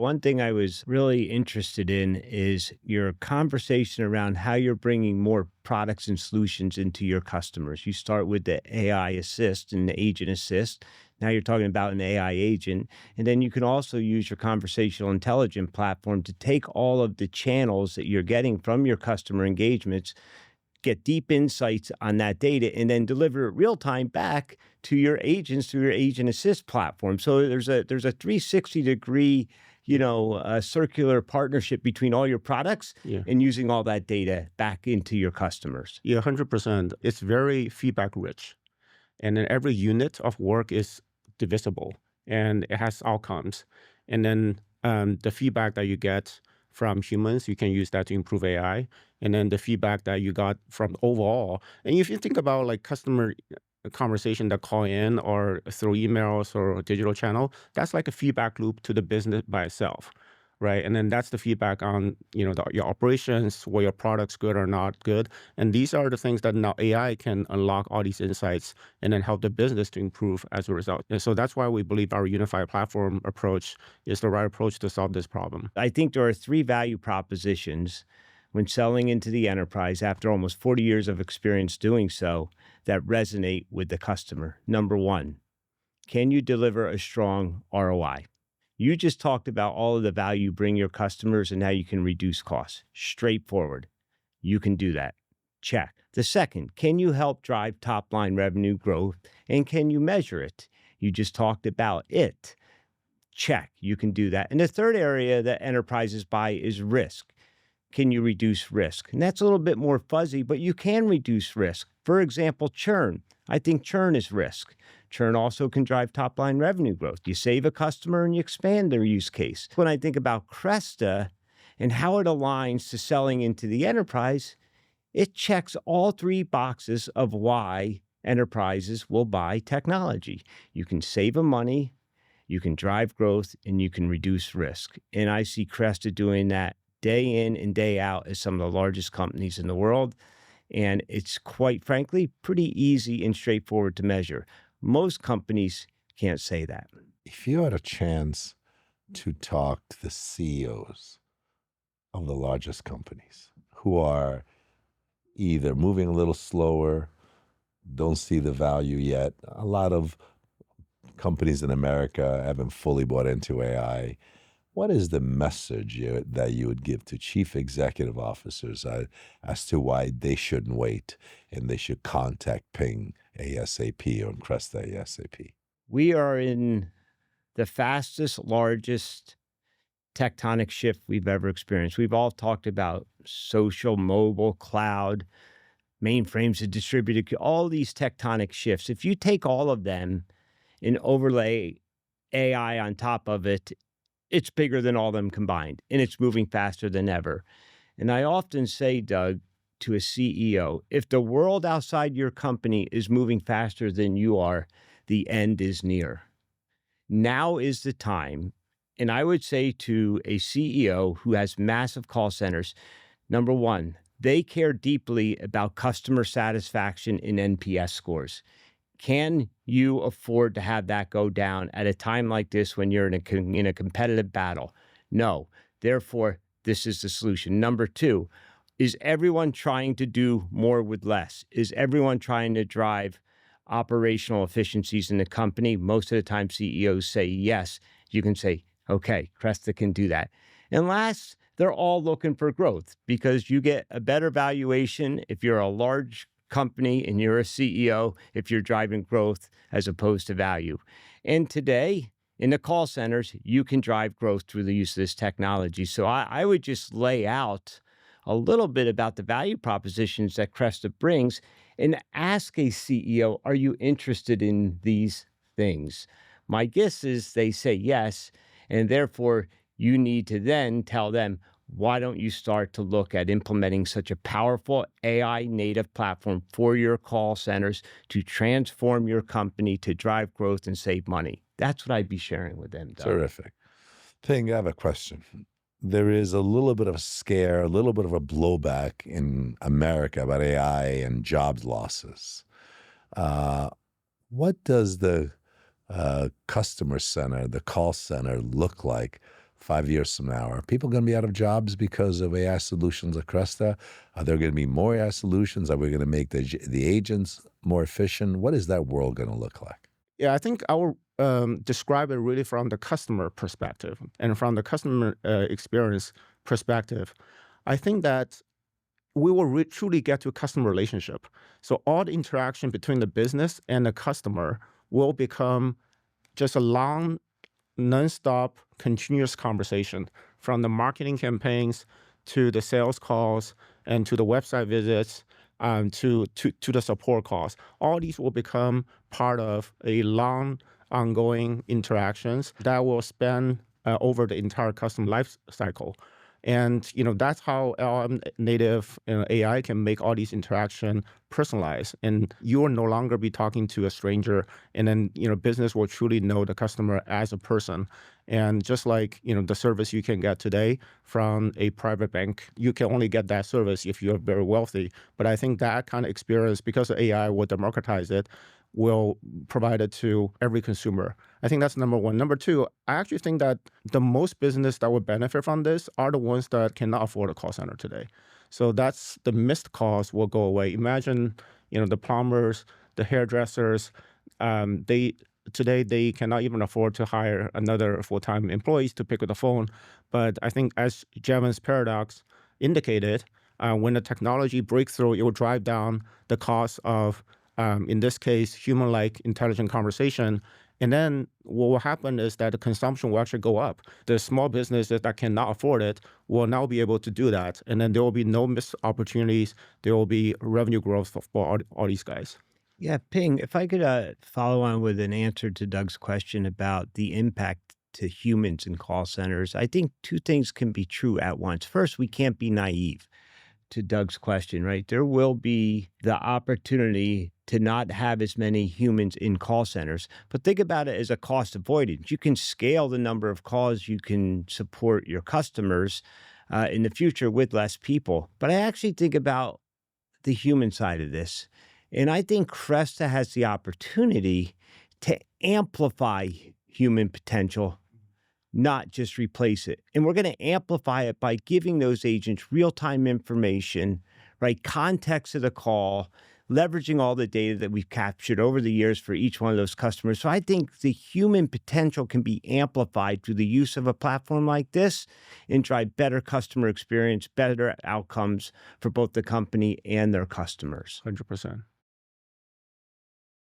One thing I was really interested in is your conversation around how you're bringing more products and solutions into your customers. You start with the AI assist and the agent assist. Now you're talking about an AI agent. And then you can also use your conversational intelligence platform to take all of the channels that you're getting from your customer engagements, get deep insights on that data, and then deliver it real time back to your agents through your agent assist platform. So there's a 360-degree, circular partnership between all your products Yeah. and using all that data back into your customers. Yeah, 100%. It's very feedback rich. And then every unit of work is divisible and it has outcomes. And then the feedback that you get from humans, you can use that to improve AI. And then the feedback that you got from overall. And if you think about like customer conversation that call in or through emails or a digital channel, that's like a feedback loop to the business by itself, right? And then that's the feedback on your operations, where your product's good or not good. And these are the things that now AI can unlock all these insights and then help the business to improve as a result. And so that's why we believe our unified platform approach is the right approach to solve this problem. I think there are three value propositions when selling into the enterprise after almost 40 years of experience doing so that resonate with the customer. Number one, can you deliver a strong ROI? You just talked about all of the value you bring your customers and how you can reduce costs. Straightforward. You can do that. Check. The second, can you help drive top line revenue growth and can you measure it? You just talked about it. Check. You can do that. And the third area that enterprises buy is risk. Can you reduce risk? And that's a little bit more fuzzy, but you can reduce risk. For example, churn. I think churn is risk. Churn also can drive top-line revenue growth. You save a customer and you expand their use case. When I think about Cresta and how it aligns to selling into the enterprise, it checks all three boxes of why enterprises will buy technology. You can save them money, you can drive growth, and you can reduce risk. And I see Cresta doing that day in and day out as some of the largest companies in the world. And it's quite frankly, pretty easy and straightforward to measure. Most companies can't say that. If you had a chance to talk to the CEOs of the largest companies who are either moving a little slower, don't see the value yet. A lot of companies in America haven't fully bought into AI. What is the message that you would give to chief executive officers as to why they shouldn't wait and they should contact Ping ASAP or Cresta ASAP? We are in the fastest, largest tectonic shift we've ever experienced. We've all talked about social, mobile, cloud, mainframes and distributed, all these tectonic shifts. If you take all of them and overlay AI on top of it, it's bigger than all of them combined, and it's moving faster than ever. And I often say, Doug, to a CEO, if the world outside your company is moving faster than you are, the end is near. Now is the time. And I would say to a CEO who has massive call centers, number one, they care deeply about customer satisfaction in NPS scores. Can you afford to have that go down at a time like this when you're in a competitive battle? No. Therefore, this is the solution. Number two, is everyone trying to do more with less? Is everyone trying to drive operational efficiencies in the company? Most of the time, CEOs say yes. You can say, okay, Cresta can do that. And last, they're all looking for growth because you get a better valuation if you're a large company and you're a CEO, if you're driving growth as opposed to value. And today, in the call centers, you can drive growth through the use of this technology. So I would just lay out a little bit about the value propositions that Cresta brings and ask a CEO, are you interested in these things? My guess is they say yes, and therefore you need to then tell them, why don't you start to look at implementing such a powerful AI native platform for your call centers to transform your company to drive growth and save money? That's what I'd be sharing with them, Doug. Terrific. Ping, I have a question. There is a little bit of a scare, a little bit of a blowback in America about AI and jobs losses. What does the customer center, the call center look like 5 years from now? Are people going to be out of jobs because of AI solutions like Cresta? Are there going to be more AI solutions? Are we going to make the agents more efficient? What is that world going to look like? Yeah, I think I will describe it really from the customer perspective and from the customer experience perspective. I think that we will truly get to a customer relationship. So all the interaction between the business and the customer will become just a long, nonstop, continuous conversation, from the marketing campaigns to the sales calls and to the website visits, to the support calls. All these will become part of a long, ongoing interactions that will span over the entire customer life cycle. And that's how LLM native AI can make all these interaction personalized. And you will no longer be talking to a stranger. And then business will truly know the customer as a person. And just like the service you can get today from a private bank, you can only get that service if you're very wealthy. But I think that kind of experience, because AI will democratize it, will provide it to every consumer. I think that's number one. Number two, I actually think that the most business that would benefit from this are the ones that cannot afford a call center today. So that's the missed calls will go away. Imagine, the plumbers, the hairdressers, today they cannot even afford to hire another full-time employees to pick up the phone. But I think, as Jevons paradox indicated, when the technology breaks through, it will drive down the cost of, in this case, human-like intelligent conversation. And then what will happen is that the consumption will actually go up. The small businesses that cannot afford it will now be able to do that. And then there will be no missed opportunities. There will be revenue growth for all these guys. Yeah, Ping, if I could follow on with an answer to Doug's question about the impact to humans in call centers, I think two things can be true at once. First, we can't be naive to Doug's question, right? There will be the opportunity to not have as many humans in call centers, but think about it as a cost avoidance. You can scale the number of calls you can support your customers in the future with less people. But I actually think about the human side of this. And I think Cresta has the opportunity to amplify human potential, not just replace it. And we're going to amplify it by giving those agents real-time information, right? Context of the call, leveraging all the data that we've captured over the years for each one of those customers. So I think the human potential can be amplified through the use of a platform like this and drive better customer experience, better outcomes for both the company and their customers. 100%.